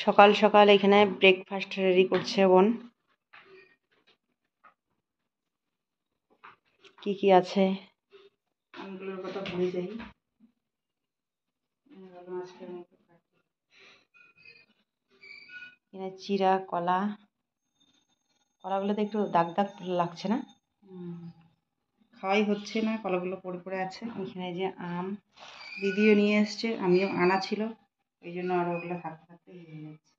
সকাল সকাল এখানে ব্রেকফাস্ট রেডি করছে বোন। কি কি আছে আমগুলোর কথা ভুলে যাই। এখানে চিরা, কলা, কলাগুলোতে একটু দাগ দাগ লাগছে না? খাওয়াই হচ্ছে না, কলাগুলো পড়ে পড়ে আছে। এখানে যে আম দিদিও নিয়ে এসছে, আমিও আনা ছিল, এই জন্য আর ওগুলো থাকতে থাকতে হয়ে যাচ্ছে।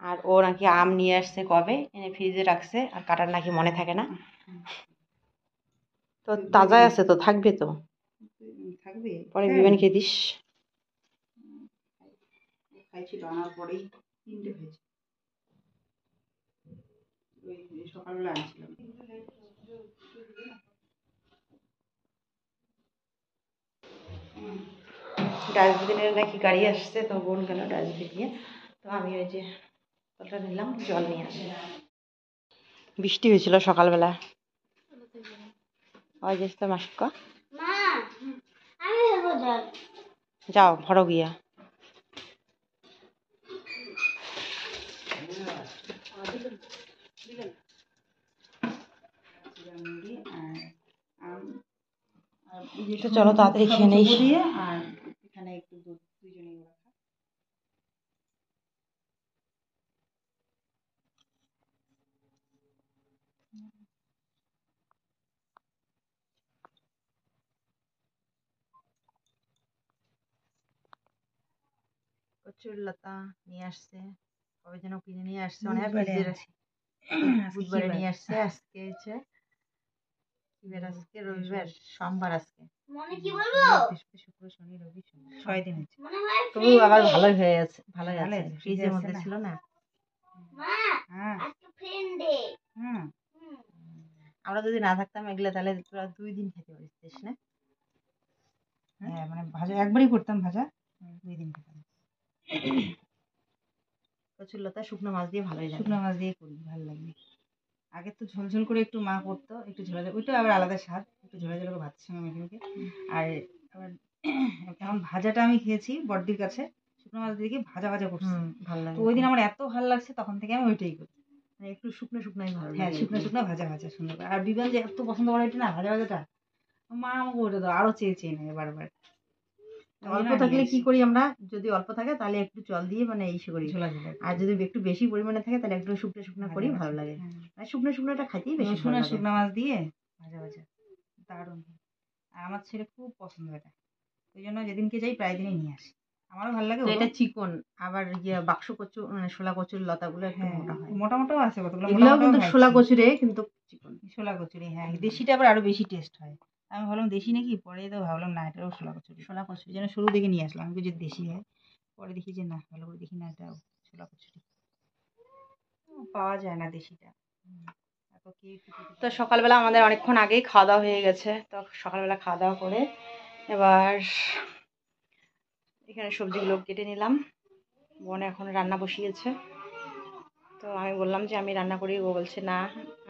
আর ও নাকি আম নিয়ে আসছে কবে, এনে ফ্রিজে রাখছে, আর কাটার নাকি মনে থাকে না। তো তাজা আছে তো, থাকবে তো, থাকবে, পরে বিমানকে দিস। খাইছিল আনার পরেই 3টে হয়েছে, ওই সকালবেলা আনছিলাম। ডাস্টবিনের নাকি গাড়ি আসছে, তো বোন গেল ডাস্টবিন নিয়ে। তো আমি ওই যে বোতলটা নিলাম, জল নিয়ে আসি। বৃষ্টি হয়েছিল সকালবেলা। ওই যে তো মাসকা যাও ভরো গিয়া। চলো তাড়াতাড়ি খেয়ে নেই। আর এখানে একটু দুধ, দুজনেই রাখা। কচুর লতা নিয়ে আসছে, কবে যেন কিনে নিয়ে আসছে, অনেক ফ্রিজে রাখছি। বুধবারে নিয়ে আসছে। আজকে হচ্ছে আজকে রবিবার, সোমবার আজকে শুক্র শনি রবি 6 দিন হয়েছে। তবু আবার ভালোই হয়ে আছে, ভালোই আছে, ফ্রিজের মধ্যে ছিল না। আমরা যদি না থাকতাম এগুলো, তাহলে তোরা 2 দিন খেতে পারিস না? হ্যাঁ, মানে ভাজা একবারই করতাম, ভাজা 2 দিন খেতাম। কচুর লতা শুকনো মাছ দিয়ে ভালোই লাগে। শুকনো মাছ দিয়ে করি, ভালো লাগে। আগে তো ঝোলঝোল করে একটু মা করতো, একটু ঝোলা, ওইটা আবার আলাদা স্বাদ, একটু ঝোলা ঝোলা করে ভাতের সঙ্গে মেখে মেখে। আর আবার এখন ভাজাটা আমি খেয়েছি বড়দির কাছে, শুকনো মাছ দিয়ে ভাজা ভাজা করছি, ভালো লাগে। তো ওই দিন আমার এত ভালো লাগছে, তখন থেকে আমি ওইটাই করি। মানে একটু শুকনো শুকনোই ভালো লাগে। হ্যাঁ, শুকনো শুকনো ভাজা ভাজা সুন্দর করে। আর বিবান যে এত পছন্দ করে এটা না, ভাজা ভাজাটা, মা আমাকে ওটা দাও, আরো চেয়ে চেয়ে নেয় বারবার। অল্প থাকলে কি করি আমরা, যদি অল্প থাকে তাহলে একটু জল দিয়ে মানে ইসে করি ঝোলা ঝোলা, আর যদি একটু বেশি পরিমাণে থাকে তাহলে একটু শুকনো শুকনো করি, ভালো লাগে। মানে শুকনো শুকনোটা খাইতেই বেশি ভালো লাগে। শুকনো মাছ দিয়ে ভাজা ভাজা দারুণ। আর আমার ছেলে খুব পছন্দ এটা, ওই জন্য যেদিনকে যাই প্রায় দিনই নিয়ে আসি, আমারও ভালো লাগে। এটা চিকন, আবার বাক্স কচু মানে শোলা কচুর লতাগুলো একটু মোটা হয়, মোটা মোটাও আছে কতগুলো, এগুলোও কিন্তু শোলা কচুরে কিন্তু চিকন। শোলা কচুরি, হ্যাঁ, দেশিটা আবার আরো বেশি টেস্ট হয়। আমি ভাবলাম দেশি নাকি, পরে তো ভাবলাম না, এটাও শোলা কচুরি। শোলা কচুরি যেন শুরু দেখে নিয়ে আসলাম, আমি যদি দেশি হয়, পরে দেখি যে না, ভালো করে দেখি না, এটাও শোলা কচুরি পাওয়া যায় না দেশিটা। তো সকালবেলা আমাদের অনেকক্ষণ আগেই খাওয়া দাওয়া হয়ে গেছে। তো সকালবেলা খাওয়া দাওয়া করে এবার এখানে সবজিগুলো কেটে নিলাম। বোন এখন রান্না বসিয়েছে, তো আমি বললাম যে আমি রান্না করি, ও বলছে না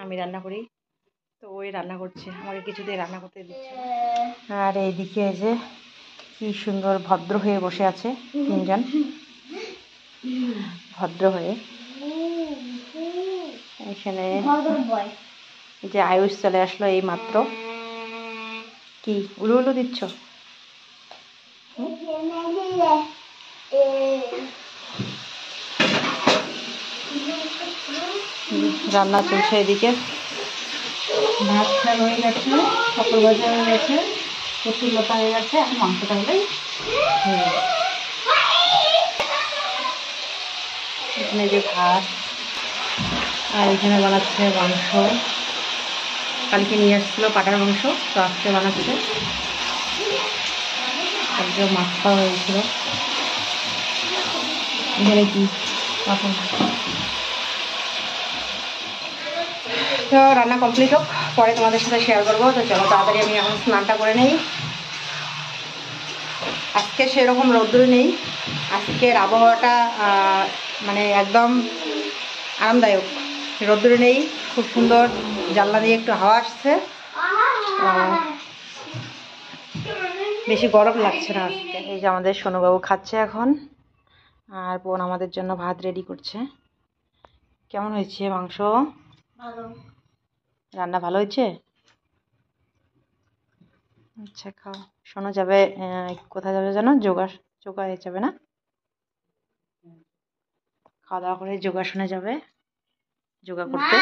আমি রান্না করি। তো ওই রান্না করছে, আমাকে কিছুতেই রান্না করতে দিচ্ছে না। আর এইদিকে যে কি সুন্দর ভদ্র হয়ে বসে আছে তিনজন, ভদ্র হয়ে। এখানে যে আয়ুষ চলে আসলো এই মাত্র। কি উলু উলু দিচ্ছ? রান্না চলছে এদিকে, ভাত খাওয়া হয়ে গেছে, কাপড় ভাজা হয়ে গেছে, কচুর লতা হয়ে গেছে, এখন মাংসটা হলেই এখানে যে ভাত, আর এখানে বানাচ্ছে মাংস। কালকে নিয়ে আসছিলো পাটার মাংস, তো আজকে বানাচ্ছে। কালকে মাছ খাওয়া হয়েছিল। এখানে কি তো রান্না কমপ্লিট হোক, পরে তোমাদের সাথে শেয়ার করবো। তো চলো তাড়াতাড়ি আমি এখন স্নানটা করে নেই। আজকে সেরকম রৌদ্র নেই, আজকের আবহাওয়াটা মানে একদম আরামদায়ক, রৌদ্র নেই, খুব সুন্দর, জানলা দিয়ে একটু হাওয়া আসছে, বেশি গরম লাগছে না আজকে। এই যে আমাদের সোনুবাবু খাচ্ছে এখন, আর বোন আমাদের জন্য ভাত রেডি করছে। কেমন হয়েছে মাংস? ভালো। রান্না ভালো হয়েছে? আচ্ছা খাও। শোনো যাবে কোথায় যাবে জানো? যোগায় যাবে না? খাওয়া দাওয়া করে যোগাসনে যাবে, যোগা করতে।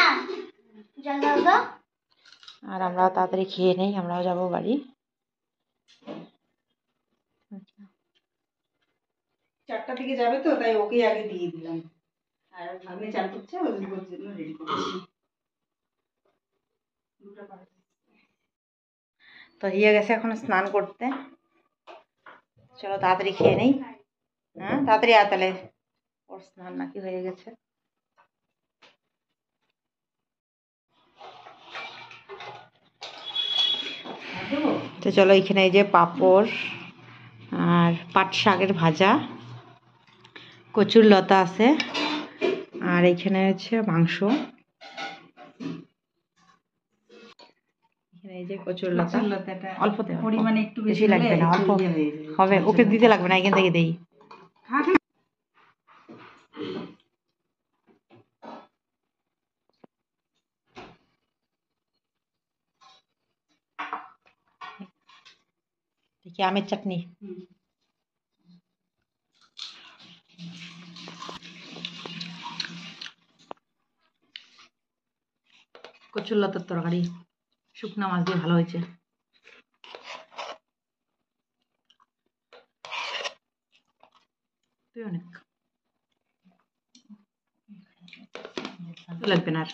আর আমরাও তাড়াতাড়ি খেয়ে নেই, আমরাও যাবো বাড়ি। 4টার দিকে যাবে তো, তাই ওকে আগে দিয়ে দিলাম। আর ভাগ্নে চান করছে, ওর জন্য রেডি করেছি। তো হিয়া গেছে এখন স্নান করতে। চলো তাড়াতাড়ি খেয়ে নেই। হ্যাঁ তাড়াতাড়ি আয় তাহলে, ওর স্নান নাকি হয়ে গেছে। তো চলো এখানে এই যে পাঁপড় আর পাট শাকের ভাজা, কচুর লতা আছে, আর এখানে হচ্ছে মাংস। এখানে এই যে কচুর লতা, অল্প পরিমাণে একটু বেশি লাগবে না, অল্প হবে। ওকে দিতে লাগবে না, এখান থেকে দেই। দেখি আমের চাটনি। কচুর লতার তরকারি শুকনো মাছ দিয়ে ভালো হয়েছে। তুই অনেক লাগবে না, আর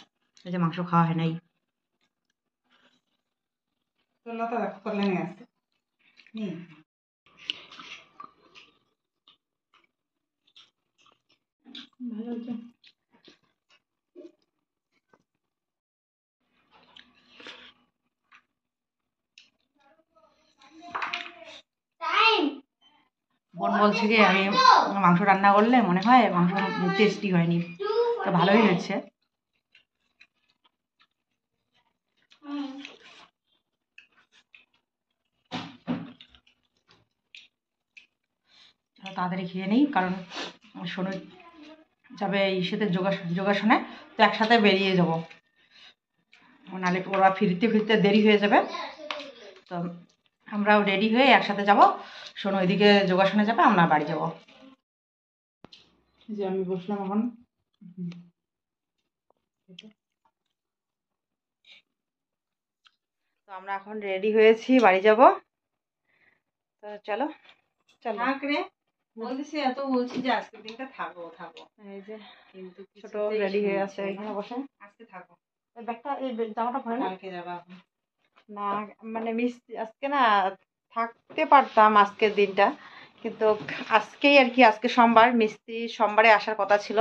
এই যে মাংস খাওয়া হয় নাই। তো লতা দেখো কল্যাণে আসছে। ভালো হয়েছে। বোন বলছে কি আমি মাংস রান্না করলে মনে হয় মাংস টেস্টি হয়নি, তো ভালোই হয়েছে। তাড়াতাড়ি খেয়ে নিই, কারণ শোনো যাবে ইসেতে যোগাসনে, তো একসাথে বেরিয়ে যাব, নাহলে ওরা ফিরতে ফিরতে দেরি হয়ে যাবে। তো আমরাও রেডি হয়ে একসাথে যাব। শোনো ওইদিকে যোগাসনে যাবে, আমরা বাড়ি যাব। যে আমি বসলাম এখন। তো আমরা এখন রেডি হয়েছি, বাড়ি যাব। তো চলো চলো। থাক রে, বলতেছি এত বলছি যে আজকের দিনটা থাকো। এই যে কিন্তু ছোট রেডি হয়ে আছে এখানে বসে। আজকে থাকো, এই ব্যাগটা, এই জামাটা পরে না। কালকে যাবা। না মানে আজকে না থাকতে পারতাম আজকের দিনটা, কিন্তু আজকেই আর কি, আজকে সোমবার, মিস্ত্রি সোমবারে আসার কথা ছিল।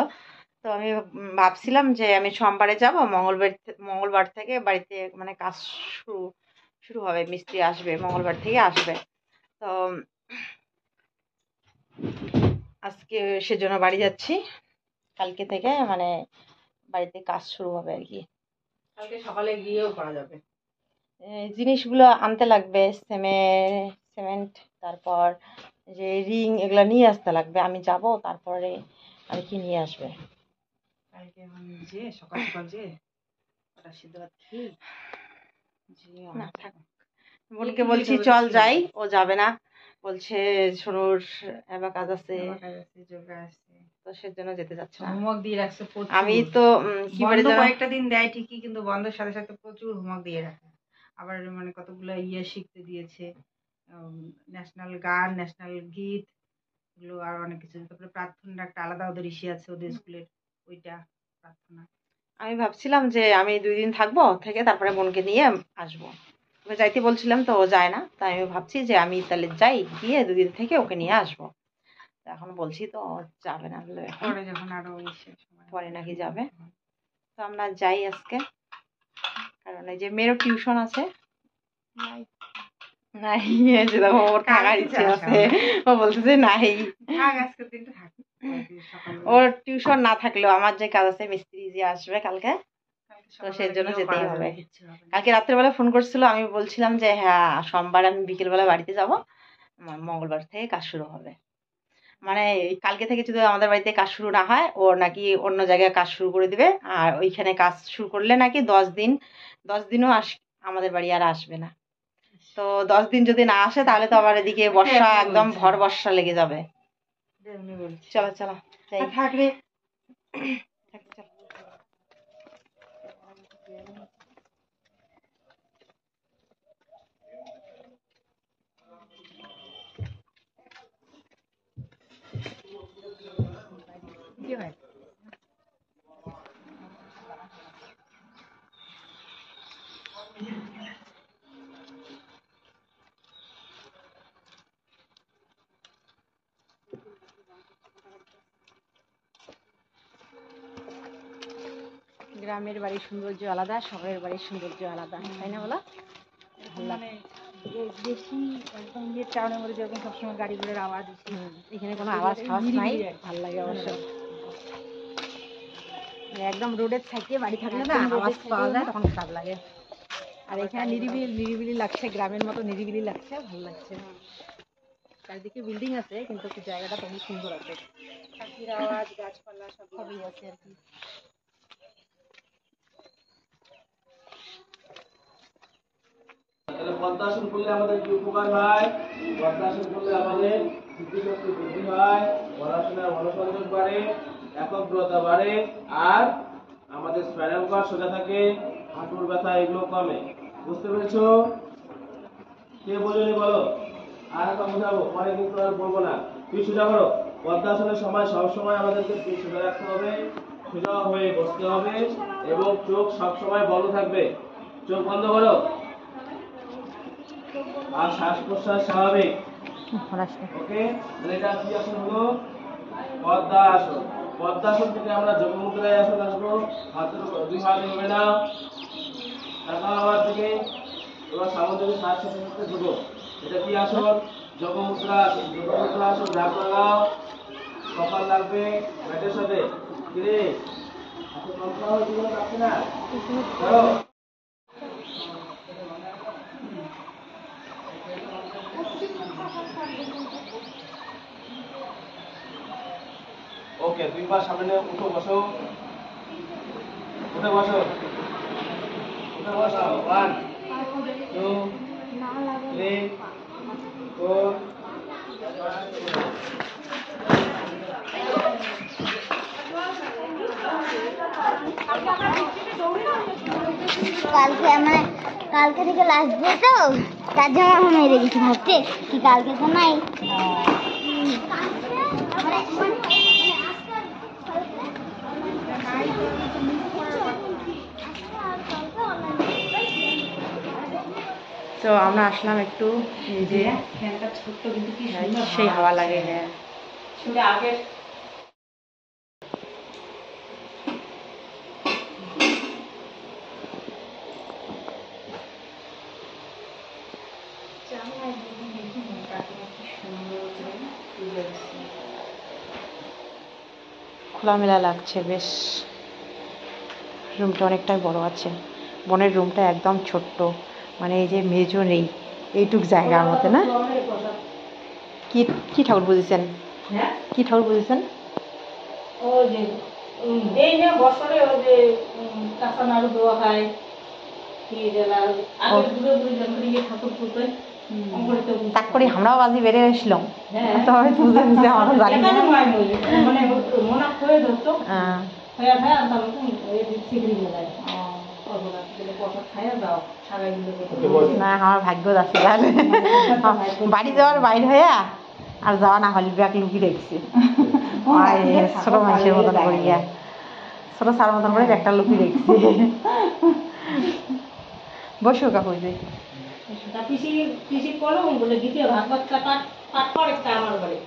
তো আমি ভাবছিলাম যে আমি সোমবারে যাব, মঙ্গলবার থেকে বাড়িতে মানে কাজ শুরু শুরু হবে, মিস্ত্রি আসবে মঙ্গলবার থেকে আসবে। তো আজকে সেজন্য বাড়ি যাচ্ছি, কালকে থেকে মানে বাড়িতে কাজ শুরু হবে আর কি। কালকে সকালে গিয়েও করা যাবে। জিনিসগুলো আনতে লাগবে, সিমেন্ট, তারপর যে রিং, এগুলো নিয়ে আসতে লাগবে। আমি যাব, তারপরে আর কি নিয়ে আসবে। কালকে এখন যে সকাল সকাল যে ওটা সিদ্ধ ভাত খেয়ে না থাক, বোনকে বলছি চল যাই, ও যাবে না, বলছে সোনুর এবার কাজ আছে, যোগা আছে, তো সেজন্য যেতে যাচ্ছে না। হোমওয়ার্ক দিয়ে রাখছে প্রচুর। আমি তো কি বলে বন্ধ যেন, কয়েকটা দিন দেয় ঠিকই, কিন্তু বন্ধের সাথে সাথে প্রচুর হোমওয়ার্ক দিয়ে রাখে। আবার মানে কতগুলো শিখতে দিয়েছে, ন্যাশনাল গান, ন্যাশনাল গীত, এগুলো আর অনেক কিছু। তারপরে প্রার্থনা একটা আলাদা ওদের আছে ওদের স্কুলের, ওইটা প্রার্থনা। আমি ভাবছিলাম যে আমি 2 দিন থাকবো, থেকে তারপরে বোনকে নিয়ে আসবো। ওকে যাইতে বলছিলাম তো ও যায় না, তাই আমি ভাবছি যে আমি তাহলে যাই, গিয়ে 2 দিন থেকে ওকে নিয়ে আসবো। তো এখন বলছি তো ও যাবে না, পরে যখন আরো পরে নাকি যাবে। তো আমরা যাই আজকে, কারণ এই যে মেয়েরও টিউশন আছে। নাই যে দেখো ওর থাকার ইচ্ছে আছে, ও বলতেছে নাই, ওর টিউশন না থাকলেও আমার যে কাজ আছে, মিস্ত্রি যে আসবে কালকে, তো সেই জন্য যেতেই হবে। কালকে রাত্রেবেলা ফোন করছিল, আমি বলছিলাম যে হ্যাঁ সোমবার আমি বিকেলবেলা বাড়িতে যাব, মঙ্গলবার থেকে কাজ শুরু হবে। মানে কালকে থেকে যদি আমাদের বাড়িতে কাজ শুরু না হয়, ও নাকি অন্য জায়গায় কাজ শুরু করে দিবে। আর ওইখানে কাজ শুরু করলে নাকি 10 দিনও আমাদের বাড়ি আর আসবে না। তো 10 দিন যদি না আসে তাহলে তো আবার এদিকে বর্ষা একদম ভর বর্ষা লেগে যাবে। চলো চলো যাই। থাকবে চলো। কি হয় গ্রামের বাড়ির সৌন্দর্য আলাদা, শহরের বাড়ির সৌন্দর্য আলাদা, তাই না বলো? মানে বেশি একদম ইয়ে টাউনের মধ্যে যেরকম সবসময় গাড়ি ঘোড়ার আওয়াজ বেশি, এখানে কোনো আওয়াজ ফাওয়াজ নাই, ভাল লাগে অবশ্য। একদম রোডের সাইডে বাড়ি থাকলে না আওয়াজ পাওয়া যায়, তখন খারাপ লাগে। আর এখানে নিরিবিলি নিরিবিলি লাগছে, গ্রামের মতো নিরিবিলি লাগছে, ভালো লাগছে। চারিদিকে বিল্ডিং আছে কিন্তু জায়গাটা খুবই সুন্দর আছে, পাখির আওয়াজ, গাছপালা সবই আছে আর কি। পদ্মাসন করলে আমাদের কি উপকার হয়? পদ্মাসন করলে আমাদের স্মৃতিশক্তি বৃদ্ধি হয়, পড়াশোনার মনোসংযোগ বাড়ে, একাগ্রতা বাড়ে, আর আমাদের স্পাইনাল কর্ড সোজা থাকে, হাঁটুর ব্যথা এগুলো কমে। বুঝতে পেরেছো? কে বোঝনি বলো? আর একটা বোঝাবো, পরে কিন্তু আর বলবো না। তুই সোজা করো। পদ্মাসনের সময় সবসময় আমাদেরকে পিঠ সোজা রাখতে হবে, সোজা হয়ে বসতে হবে, এবং চোখ সবসময় বন্ধ থাকবে। চোখ বন্ধ করো। আর শ্বাস প্রশ্বাস স্বাভাবিক। ওকে, তাহলে এটা কি আসন হলো? পদ্মাসন। পদ্মাসন থেকে আমরা যোগ মুদ্রায় আসন আসবো। হাতের দুই হাত হবে না, টাকা আমার দিকে, এবার সামনে থেকে শ্বাস সাথে সাথে ঢুকো। এটা কি আসন? যোগ মুদ্রা আসন। যোগ মুদ্রা আসন, ঝাঁক লাগাও, কপাল লাগবে ব্যাটের সাথে। কিরে হাতে কমকা হয়ে দিলে রাখছে না, ধরো। ওকে, দুইবার সামনে উঠো, বসো, উঠে বসো, উঠে বসো। 1 2 3 4। কালকে থেকে লাস্ট ডে তো, তার জন্য আমি মেরে গেছি ভাবছে কি কালকে তো নাই। তো আমরা আসলাম একটু, এই যে ফ্যানটা ছোট্ট কিন্তু কি সেই হাওয়া লাগে। হ্যাঁ, শুনে আগে খোলামেলা লাগছে বেশ। রুমটা অনেকটাই বড় আছে, বোনের রুমটা একদম ছোট্ট, মানে এই যে মেজো নেই, এইটুক জায়গার মধ্যে না। কি কি ঠাকুর বুঝেছেন? হ্যাঁ, কি ঠাকুর বুঝেছেন? ও যে এই যে বছরে ও যে কাঁচা নাড়ু দেওয়া হয়, আগে দূরে দূরে যখন ইয়ে ঠাকুর পুজোয় তাক করে আমরাও বাজি বেড়ে এসলাম, হ্যাঁ, তবে বুঝে বুঝে আমরা জানি না। মানে মনে হয়ে ধরতো হ্যাঁ, হয়ে খায় আর তারপর সিগড়ি মেলায় প্রসাদ খাইয়া দাও সারাই দিলে না আমার ভাগ্য আছে তাহলে বাড়ি যাওয়ার বাইরে হইয়া আর যাওয়া না হলে ব্যাগ লুকিয়ে রেখেছি ছোট মানুষের মতন করিয়া, ছোট সার মতন করে ব্যাগটা লুকিয়ে রেখেছি। বসো কাকু যে পিসি পিসি কলম বলে দ্বিতীয় ভাগবতটা পাঠ পাঠ করে আমার বাড়ি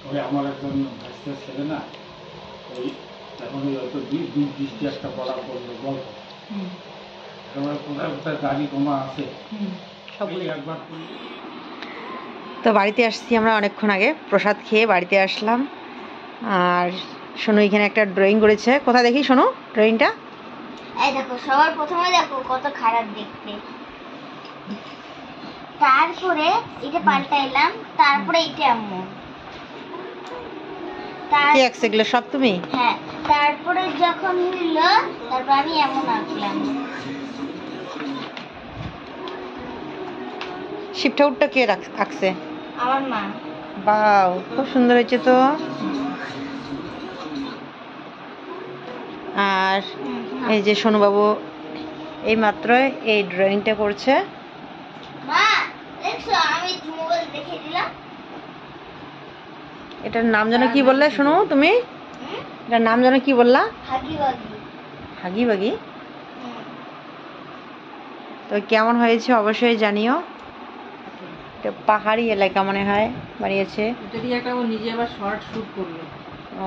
ওই আমার একজন ভাইস্তা ছেলে না, ওই এখন ওই হয়তো বৃষ্টি একটা পড়া পড়লো গল্প, এবার কোথায় কোথায় গাড়ি কমা আছে সবগুলো একবার। তো বাড়িতে আসছি আমরা অনেকক্ষণ আগে, প্রসাদ খেয়ে বাড়িতে আসলাম। আর শোনো এখানে একটা ড্রয়িং করেছে, কোথায় দেখি শোনো ড্রয়িংটা। এই দেখো সবার প্রথমে দেখো কত খারাপ দেখতে, তারপরে এটা পাল্টাইলাম, তারপরে এটা এমন, কি আঁকছে এগুলো সব তুমি? হ্যাঁ তারপরে যখন হইলো তারপর আমি এমন আঁকলাম। শিব ঠাকুরটা কে আঁকছে? আমার মা। বাও, খুব সুন্দর হয়েছে তো। আর এই যে সোনুবাবু এই মাত্র এই ড্রয়িংটা করছে। মা দেখছো আমি মোবাইল দেখে দিলাম। এটার নাম যেন কি বললে শোনো তুমি? এটার নাম যেন কি বললা? হাগি বাগি। হাগি বাগি। তো কেমন হয়েছে অবশ্যই জানিও। এটা পাহাড়ি এলাকা মনে হয় বানিয়েছে। এটা দিয়ে একটা ও নিজে আবার শর্ট শুট করলো। ও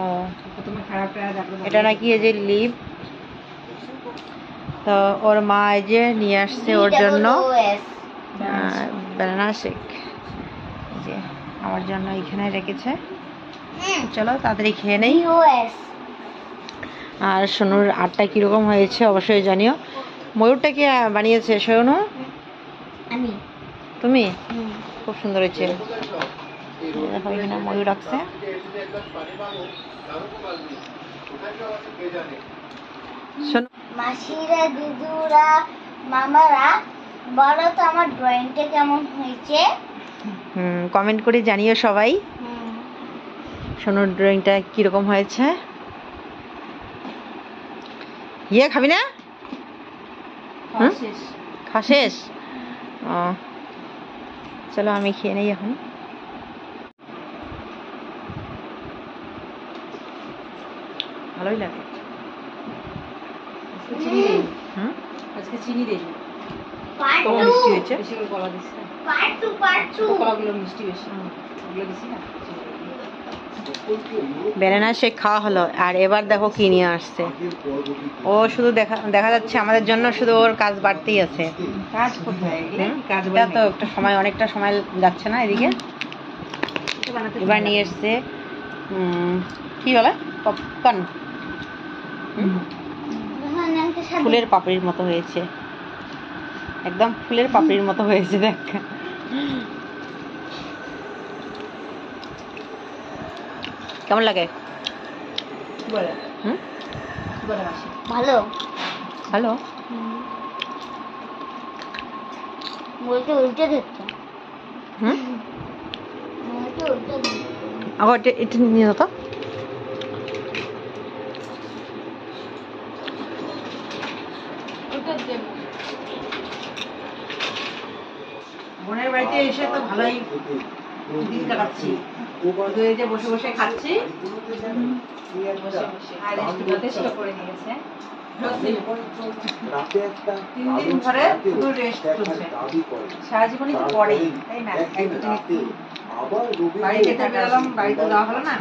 প্রথমে খারাপ দেখলো। এটা নাকি এই যে লিপ। তো ওর মা এই যে নিয়ে আসছে ওর জন্য ব্যানানা শেক, যে আমার জন্য এখানে রেখেছে। চলো তাড়াতাড়ি খেয়ে নেই। আর সোনুর আটটা কিরকম হয়েছে অবশ্যই জানিও। ময়ূরটা কি বানিয়েছে সোনু? আমি। তুমি? খুব সুন্দর হয়েছে। দেখো এখানে ময়ূর রাখছে। শোনো মাসিরা, দিদুরা, মামারা বলো তো আমার ড্রয়িংটা কেমন হয়েছে? কমেন্ট করে জানিও সবাই সোনুর ড্রয়িংটা কিরকম হয়েছে। ইয়ে খাবি না? খাওয়া শেষ? ও চলো আমি খেয়ে নেই এখন। ভালোই লাগে। আজকে চিনি দেই। পার্ট কেমন 2 মিষ্টি হয়েছে? বেশি করে কলা দিচ্ছি। পার্ট 2 কলাগুলো মিষ্টি বেশি। ওগুলো দিচ্ছি না। ব্যানানা শেক খাওয়া হলো, আর এবার দেখো কি নিয়ে আসছে। ও শুধু দেখা যাচ্ছে আমাদের জন্য শুধু ওর কাজ বাড়তেই আছে। কাজ কোথায়? কাজ এটা তো একটা সময়, অনেকটা সময় যাচ্ছে না এদিকে। এবার নিয়ে এসছে কি বলে পপকর্ন। ফুলের পাপড়ির মতো হয়েছে, একদম ফুলের পাপড়ির মতো হয়েছে দেখ। কেমন লাগে? ভালো ভালো। বলতে উল্টে দিচ্ছে। বলতে উল্টে দিচ্ছে। আবার এটা নিয়ে যেত। বোনের বাড়িতে এসে তো ভালোই দিন কাটাচ্ছি। এই যে বসে বসে খাচ্ছি, আর যথেষ্ট করে নিয়েছে। 3 দিন ধরে শুধু রেস্ট চলছে। সারা জীবনই তো পড়ে, তাই না? বাড়িতে বেরোলাম, বাড়িতে যাওয়া হলো না,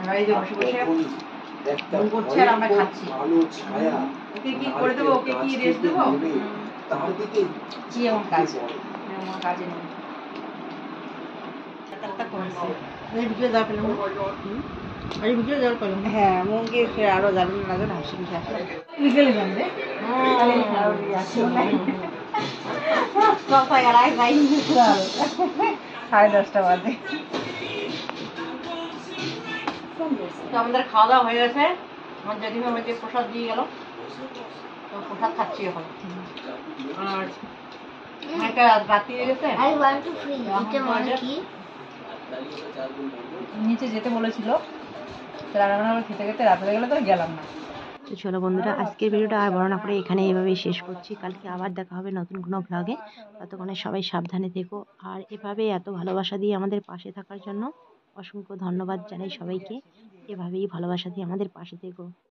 বাড়িতে বসে বসে ফোন করছে আর আমরা খাচ্ছি। ওকে কি করে দেবো, ওকে কি রেস্ট দেবো? কি এমন কাজ? এমন কাজে নেই। বিকেলে যাওয়া পেলাম না। আরে বিকেলে যাওয়ার পেলাম না। হ্যাঁ, মনকে আরো যাবেন না যেন হাসি খুশি আসে। বিকেলে যান রে। সাড়ে 10টা বাজে। তো আমাদের খাওয়া দাওয়া হয়ে গেছে। আমার জেঠিমা আমাকে প্রসাদ দিয়ে গেল, তো প্রসাদ খাচ্ছি এখন। আর একটা রাত্রি হয়ে গেছে। I want to free. এটা মানে কি? নিচে যেতে বলেছিল, রান্না বান্না খেতে খেতে রাত হয়ে গেলে তো গেলাম না। তো চলো বন্ধুরা, আজকের ভিডিওটা আর বড় না করে এখানে এভাবেই শেষ করছি। কালকে আবার দেখা হবে নতুন কোনো ভ্লগে। ততক্ষণে সবাই সাবধানে থেকো, আর এভাবে এত ভালোবাসা দিয়ে আমাদের পাশে থাকার জন্য অসংখ্য ধন্যবাদ জানাই সবাইকে। এভাবেই ভালোবাসা দিয়ে আমাদের পাশে থেকো।